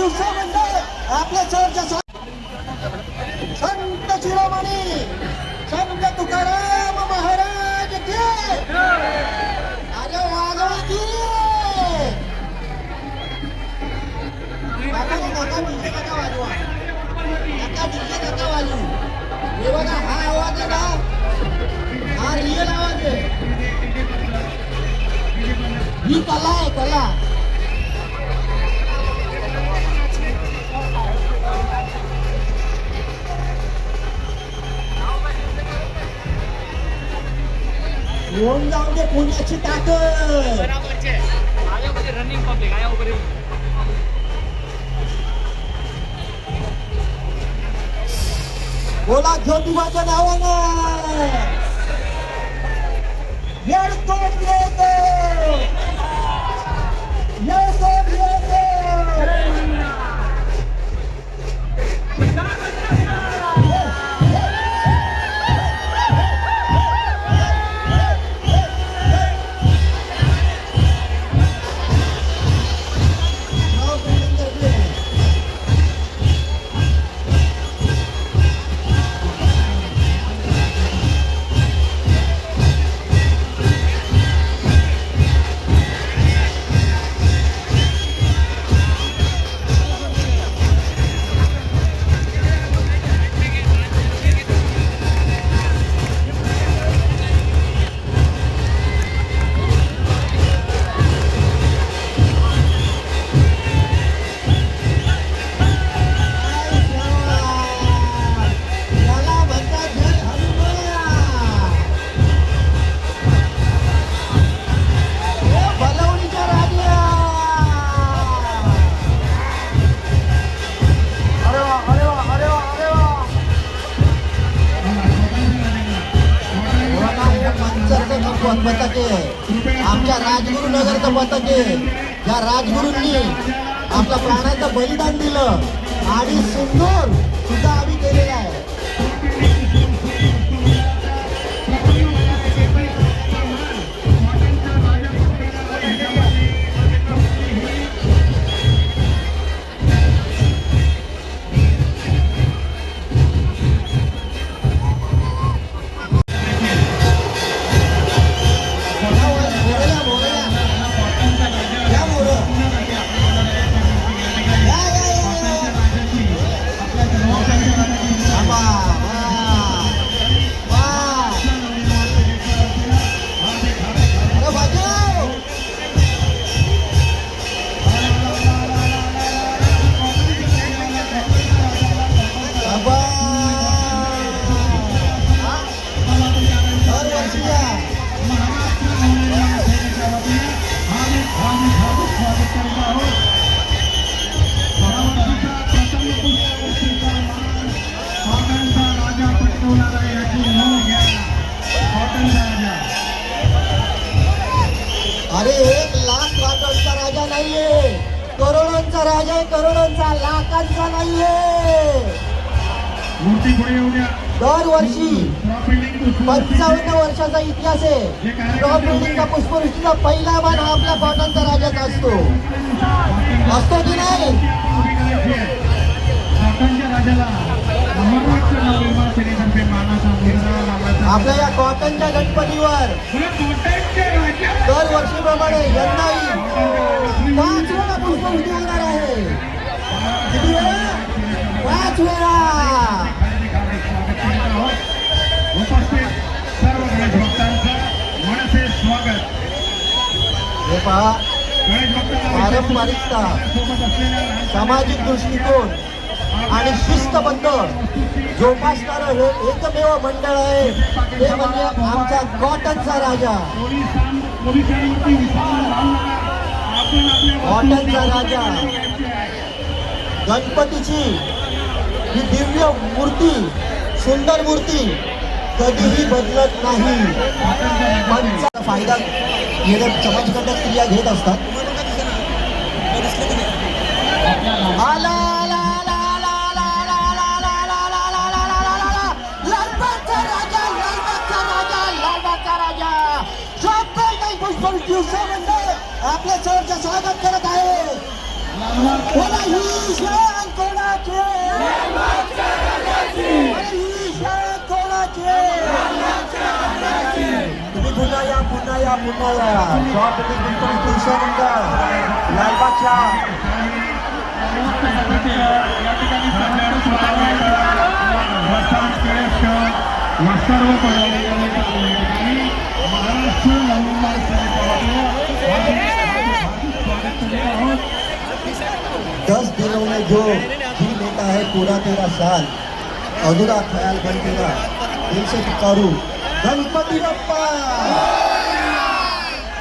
दिवसा म्हणजे आपल्या चर्चा संत शिरोमणी संत तुकाराम महाराज की अरे वाजवा की नका डीजे नका वाजवा हे बघा हा आवाज आहे ना हा रिअल आवाज आहे ही कला आहे कला होऊन जाऊ दे पुण्याची ताकद रनिंग पब्लिक आया ऊपर बोला ज्योतिबाच्या नावानं येतो येतो येतो येतो आमच्या राजगुरु नगरचं पथक आहे ज्या राजगुरूंनी आपल्या प्राणाचं बलिदान दिलं आणि सिंदूर सुद्धा आम्ही केलेला आहे अरे 1 लाख वाटांचा राजा नाहीये करोडोंचा राजा आहे करोडोंचा लाखांचा नाहीये दरवर्षी 55 वर्षाचा इतिहास आहे टॉप बिल्डिंगचा पुष्पवृष्टीचा पहिला मान हा आपल्या कॉटनचा राजाचा असतो की नाही आपल्या या कॉटनच्या गणपतीवर दरवर्षीप्रमाणे यंदाही 5 वेळा पुष्पवृष्टी होणार आहे किती वेळा 5 वेळा हे पहा पारंपरिकता सामाजिक दृष्टिकोन आणि शिस्तबद्ध जोपासणारं हे एकमेव मंडळ आहे ते म्हणजे आमचा कॉटनचा राजा कॉटनचा राजा गणपतीची ही दिव्य मूर्ती सुंदर मूर्ती कधीही बदलत नाही पण फायदा समाजकंटक स्त्रिया घेत असतात आपल्या चर्चा स्वागत करत आहे बोला ही शान कोणाची? ही शान कोणाची? तुम्ही पुन्हा या शॉप स्टेशन लालबागच्या सर्व महाराष्ट्र नवंबर आहोत. 10 दिनों में जो जी लेता है पूरा तेरा साल अधूरा ख्याल बन तेरा दिल से पुकारू गणपती बाप्पा.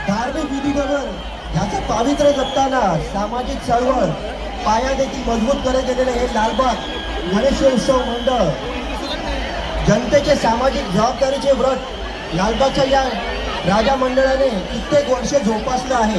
धार्मिक विधीबरोबर ह्याचं पावित्र्य जपताना सामाजिक चळवळ पाया देखील मजबूत करत गेलेले हे लालबाग गणेशोत्सव मंडळ जनतेचे सामाजिक जबाबदारीचे व्रत लालबागच्या या राजा मंडळाने कित्येक वर्षे जोपासलं आहे.